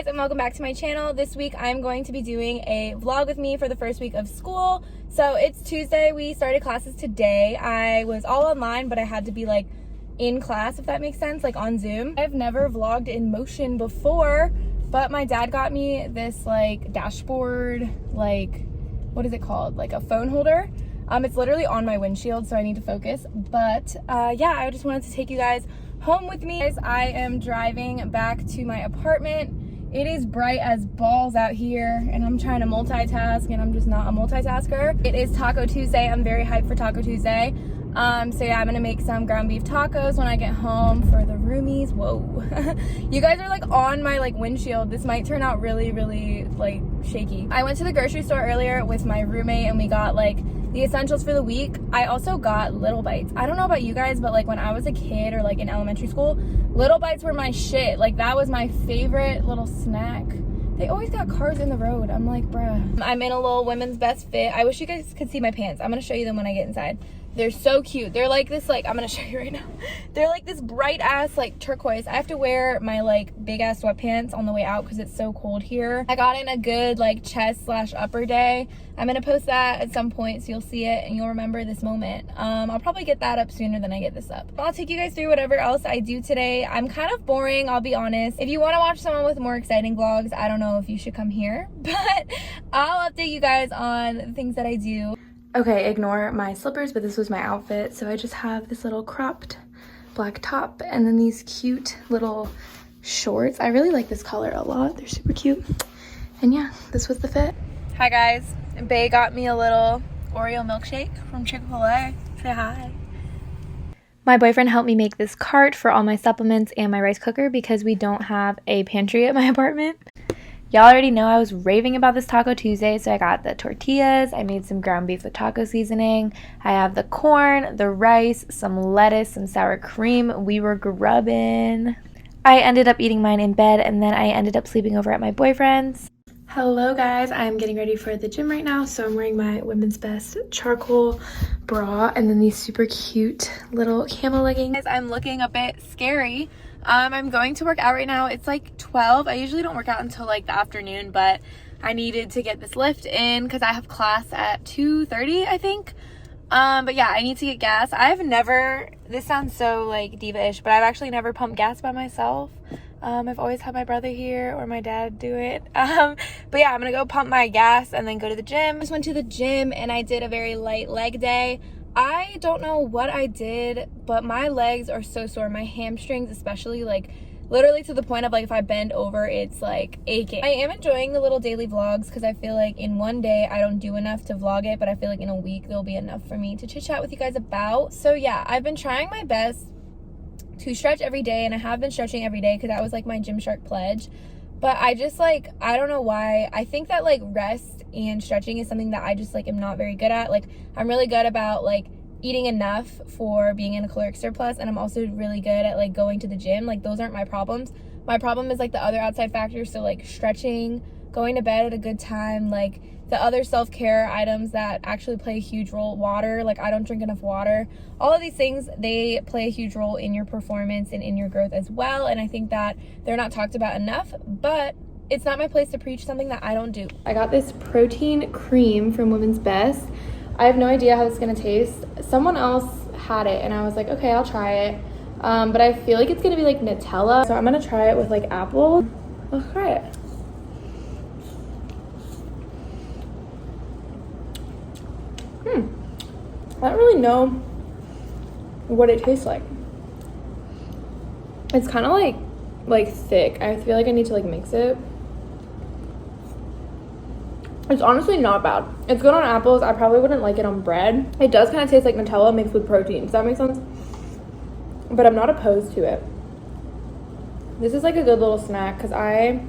and welcome back to my channel. This week I'm going to be doing a vlog with me for the first week of school. So it's Tuesday. We started classes today. I was all online, but I had to be like in class, if that makes sense, like on Zoom. I've never vlogged in motion before, but my dad got me this like dashboard, like what is it called, like a phone holder. It's literally on my windshield, so I need to focus. But yeah, I just wanted to take you guys home with me. Guys, I am driving back to my apartment. It is bright as balls out here, and I'm trying to multitask, and I'm just not a multitasker. It is Taco Tuesday. I'm very hyped for Taco Tuesday. So yeah, I'm gonna make some ground beef tacos when I get home for the roomies. Whoa. You guys are like on my like windshield. This might turn out really, really like shaky. I went to the grocery store earlier with my roommate and we got like the essentials for the week. I also got Little Bites. I don't know about you guys, but like when I was a kid or like in elementary school, Little Bites were my shit. Like that was my favorite little snack. They always got cars in the road. I'm like, bruh. I'm in a little women's best fit. I wish you guys could see my pants. I'm gonna show you them when I get inside. They're so cute. They're like this, like, I'm gonna show you right now. They're like this bright ass, like turquoise. I have to wear my like big ass sweatpants on the way out because it's so cold here. I got in a good like chest / upper day. I'm gonna post that at some point so you'll see it and you'll remember this moment. I'll probably get that up sooner than I get this up. I'll take you guys through whatever else I do today. I'm kind of boring, I'll be honest. If you want to watch someone with more exciting vlogs, I don't know if you should come here, but I'll update you guys on the things that I do. Okay, ignore my slippers, but this was my outfit. So I just have this little cropped black top and then these cute little shorts. I really like this color a lot. They're super cute. And yeah, this was the fit. Hi guys. Bae got me a little Oreo milkshake from Chick-fil-A. Say hi. My boyfriend helped me make this cart for all my supplements and my rice cooker because we don't have a pantry at my apartment. Y'all already know I was raving about this Taco Tuesday, so I got the tortillas, I made some ground beef with taco seasoning, I have the corn, the rice, some lettuce, some sour cream. We were grubbing. I ended up eating mine in bed, and then I ended up sleeping over at my boyfriend's. Hello guys, I'm getting ready for the gym right now, so I'm wearing my women's best charcoal bra and then these super cute little camo leggings. I'm looking a bit scary. I'm going to work out right now. It's like 12. I usually don't work out until like the afternoon, but I needed to get this lift in because I have class at 2:30, I think. But yeah, I need to get gas. I've never, this sounds so like diva-ish, but I've actually never pumped gas by myself. I've always had my brother here or my dad do it. But yeah, I'm gonna go pump my gas and then go to the gym. I just went to the gym and I did a very light leg day. I don't know what I did, but my legs are so sore. My hamstrings especially, like literally to the point of like if I bend over, it's like aching. I am enjoying the little daily vlogs because I feel like in one day I don't do enough to vlog it, but I feel like in a week there'll be enough for me to chit chat with you guys about. So yeah, I've been trying my best to stretch every day, and I have been stretching every day because that was like my Gymshark pledge. But I just like, I don't know why. I think that like rest and stretching is something that I just like am not very good at. Like I'm really good about like eating enough for being in a caloric surplus, and I'm also really good at like going to the gym. Like those aren't my problems. My problem is like the other outside factors. So like stretching, going to bed at a good time, like the other self-care items that actually play a huge role. Water, like I don't drink enough water. All of these things, they play a huge role in your performance and in your growth as well. And I think that they're not talked about enough, but it's not my place to preach something that I don't do. I got this protein cream from Women's Best. I have no idea how this is gonna taste. Someone else had it and I was like, okay, I'll try it. But I feel like it's gonna be like Nutella. So I'm gonna try it with like apple. Let's try it. I don't really know what it tastes like. It's kind of like thick. I feel like I need to like mix it. It's honestly not bad. It's good on apples. I probably wouldn't like it on bread. It does kind of taste like Nutella mixed with protein. Does that make sense? But I'm not opposed to it. This is like a good little snack because I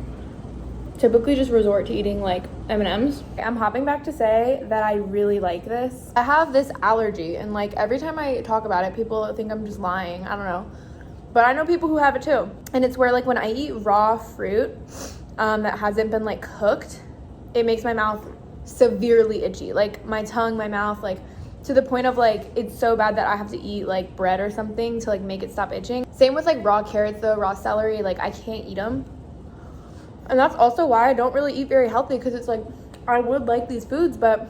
typically just resort to eating like M&Ms. I'm hopping back to say that I really like this. I have this allergy and like every time I talk about it, people think I'm just lying. I don't know. But I know people who have it too. And it's where like when I eat raw fruit that hasn't been like cooked, it makes my mouth severely itchy. Like my tongue, my mouth, like to the point of like it's so bad that I have to eat like bread or something to like make it stop itching. Same with like raw carrots though, raw celery, like I can't eat them. And that's also why I don't really eat very healthy, because it's like, I would like these foods, but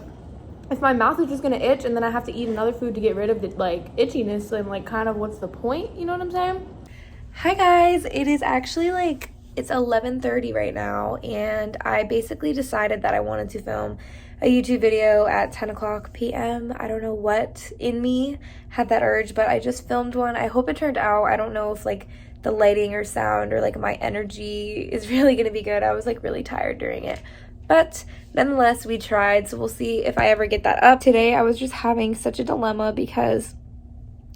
if my mouth is just gonna itch and then I have to eat another food to get rid of the like itchiness, then like kind of what's the point, you know what I'm saying? Hi guys, it is actually like, it's 11:30 right now, and I basically decided that I wanted to film a YouTube video at 10 o'clock p.m. I don't know what in me had that urge, but I just filmed one. I hope it turned out. I don't know if like the lighting or sound or like my energy is really gonna be good. I was like really tired during it, but nonetheless we tried, so we'll see if I ever get that up. Today I was just having such a dilemma because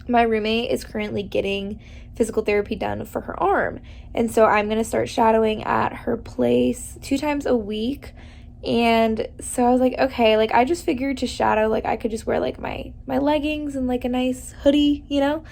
my roommate is currently getting physical therapy done for her arm, and so I'm gonna start shadowing at her place 2 times a week. And so I was like, okay, like I just figured to shadow, like I could just wear like my leggings and like a nice hoodie, you know.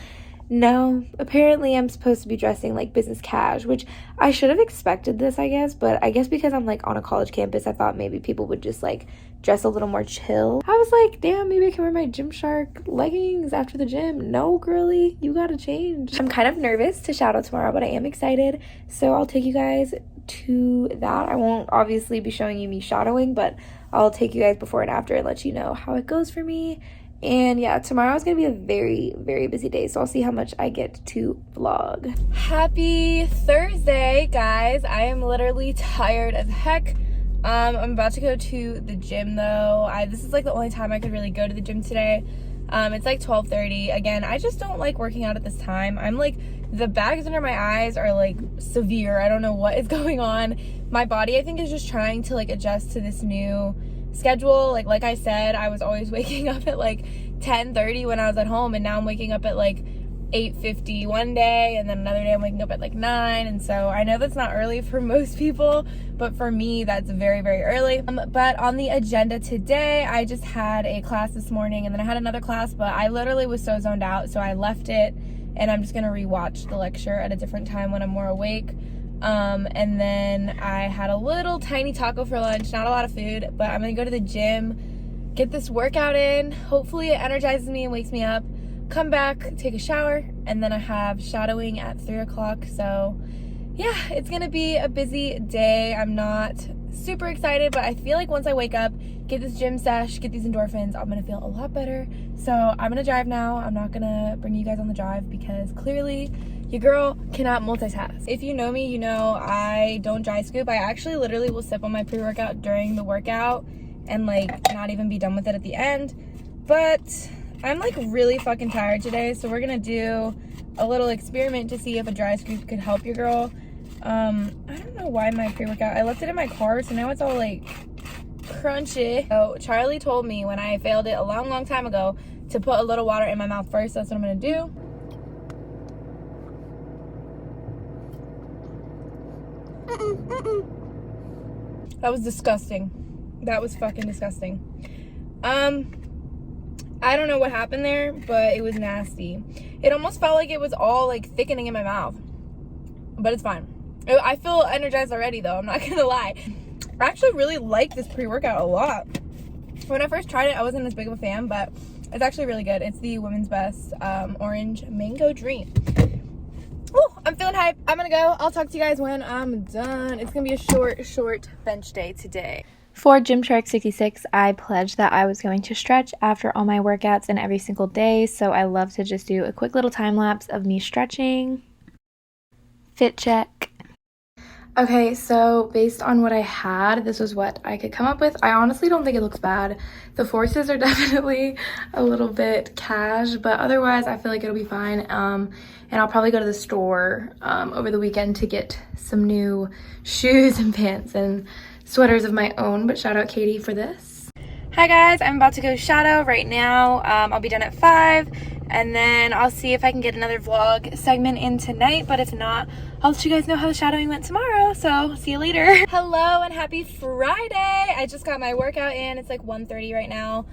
No, apparently I'm supposed to be dressing like business cash, which I should have expected this, I guess, but I guess because I'm like on a college campus, I thought maybe people would just like dress a little more chill. I was like, damn, maybe I can wear my Gymshark leggings after the gym. No, girly, you gotta change. I'm kind of nervous to shadow tomorrow, but I am excited, so I'll take you guys to that. I won't obviously be showing you me shadowing, but I'll take you guys before and after and let you know how it goes for me. And yeah, tomorrow is gonna be a very, very busy day, so I'll see how much I get to vlog. Happy Thursday, guys. I am literally tired as heck. I'm about to go to the gym though. This is like the only time I could really go to the gym today. It's like 12:30. Again, I just don't like working out at this time. I'm like, the bags under my eyes are like severe. I don't know what is going on. My body, I think, is just trying to like adjust to this new schedule. Like I said, I was always waking up at like 10:30 when I was at home, and now I'm waking up at like 8:50 one day, and then another day I'm waking up at like 9. And so I know that's not early for most people, but for me that's very, very early. But on the agenda today, I just had a class this morning, and then I had another class, but I literally was so zoned out, so I left it, and I'm just gonna rewatch the lecture at a different time when I'm more awake. And then I had a little tiny taco for lunch, not a lot of food, but I'm gonna go to the gym, get this workout in. Hopefully it energizes me and wakes me up. Come back, take a shower, and then I have shadowing at 3 o'clock. So yeah, it's gonna be a busy day. I'm not super excited, but I feel like once I wake up, get this gym sesh, get these endorphins, I'm gonna feel a lot better. So I'm gonna drive now. I'm not gonna bring you guys on the drive because clearly your girl cannot multitask. If you know me, you know I don't dry scoop. I actually literally will sip on my pre-workout during the workout and like not even be done with it at the end. But I'm like really fucking tired today, so we're gonna do a little experiment to see if a dry scoop could help your girl. I don't know why my pre-workout, I left it in my car, so now it's all like crunchy. So Charlie told me when I failed it a long time ago to put a little water in my mouth first. That's what I'm gonna do. That was disgusting. That was fucking disgusting. I don't know what happened there, but it was nasty. It almost felt like it was all like thickening in my mouth, but it's fine. I feel energized already though, I'm not gonna lie. I actually really like this pre-workout a lot. When I first tried it, I wasn't as big of a fan, but it's actually really good. It's the Women's Best Orange Mango Dream. Oh, I'm feeling hype. I'm gonna go. I'll talk to you guys when I'm done. It's gonna be a short bench day today. For Gymshark 66, I pledged that I was going to stretch after all my workouts and every single day, so I love to just do a quick little time lapse of me stretching. Fit check. Okay, so based on what I had, this was what I could come up with. I honestly don't think it looks bad. The forces are definitely a little bit cash, but otherwise I feel like it'll be fine. And I'll probably go to the store over the weekend to get some new shoes and pants and sweaters of my own, but shout out Katie for this. Hi guys, I'm about to go shadow right now. I'll be done at 5, and then I'll see if I can get another vlog segment in tonight, but if not, I'll let you guys know how the shadowing went tomorrow, so see you later. Hello and happy Friday. I just got my workout in. It's like 1:30 right now.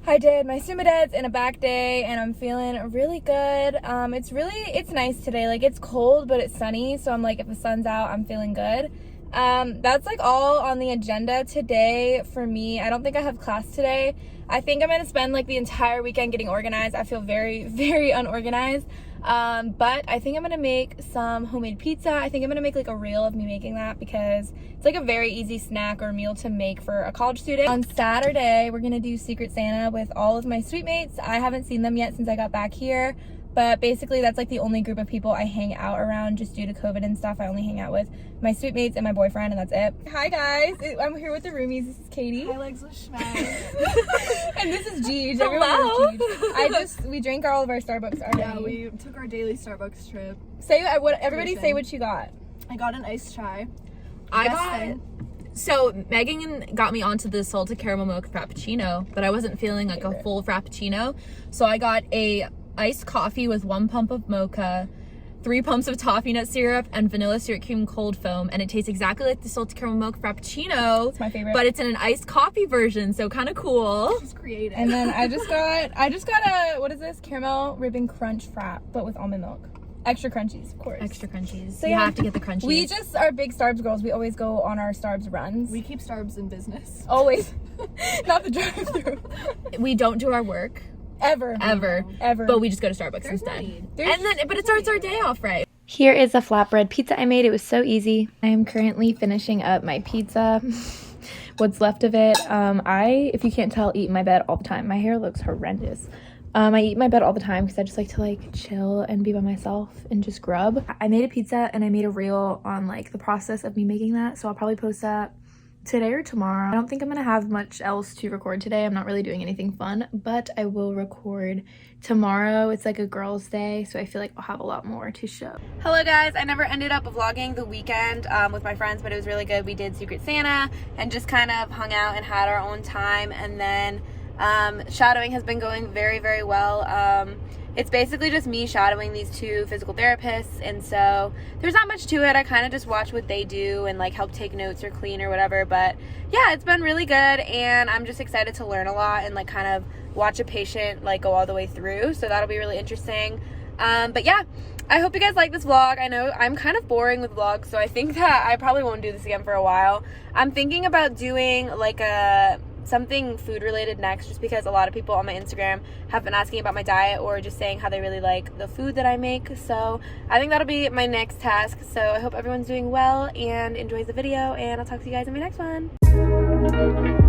I did my sumo deads and a back day, and I'm feeling really good. It's nice today. Like, it's cold, but it's sunny, so I'm like, if the sun's out, I'm feeling good. That's like all on the agenda today for me. I don't think I have class today. I think I'm gonna spend like the entire weekend getting organized. I feel very, very unorganized. But I think I'm gonna make some homemade pizza. I think I'm gonna make like a reel of me making that because it's like a very easy snack or meal to make for a college student. On Saturday, we're gonna do Secret Santa with all of my suite mates. I haven't seen them yet since I got back here, but basically that's like the only group of people I hang out around just due to COVID and stuff. I only hang out with my suite mates and my boyfriend, and that's it. Hi guys, I'm here with the roomies. This is Katie. Hi legs with schmags. And this is Jeej. Hello. We drank all of our Starbucks already. Yeah, we took our daily Starbucks trip. Everybody say what you got. I got an iced chai. So Megan got me onto the salted caramel milk frappuccino, but I wasn't feeling like a full frappuccino, so I got a iced coffee with 1 pump of mocha, 3 pumps of toffee nut syrup, and vanilla syrup cream cold foam, and it tastes exactly like the salted caramel milk frappuccino. It's my favorite. But it's in an iced coffee version, so kind of cool. She's creative. And then I just got a, what is this? Caramel ribbon crunch frap, but with almond milk. Extra crunchies, of course. Extra crunchies. So you yeah, have to get the crunchies. We just are big Starbs girls. We always go on our Starbs runs. We keep Starbs in business. Always. Not the drive-through. We don't do our work. Ever. But we just go to Starbucks There's instead. no need. But it starts our day off right. Here is a flatbread pizza I made. It was so easy. I am currently finishing up my pizza. What's left of it. If you can't tell, eat in my bed all the time. My hair looks horrendous. I eat in my bed all the time because I just like to like chill and be by myself and just grub. I made a pizza and I made a reel on like the process of me making that. So I'll probably post that today or tomorrow. I don't think I'm gonna have much else to record today. I'm not really doing anything fun, but I will record tomorrow. It's like a girls' day, so I feel like I'll have a lot more to show. Hello guys, I never ended up vlogging the weekend with my friends, but it was really good. We did Secret Santa and just kind of hung out and had our own time, and then shadowing has been going very, very well. It's basically just me shadowing these 2 physical therapists, and so there's not much to it. I kind of just watch what they do and like help take notes or clean or whatever, but yeah, it's been really good, and I'm just excited to learn a lot and like kind of watch a patient like go all the way through, so that'll be really interesting. But yeah, I hope you guys like this vlog. I know I'm kind of boring with vlogs, so I think that I probably won't do this again for a while. I'm thinking about doing like something food related next, just because a lot of people on my Instagram have been asking about my diet or just saying how they really like the food that I make. So I think that'll be my next task. So I hope everyone's doing well and enjoys the video, and I'll talk to you guys in my next one.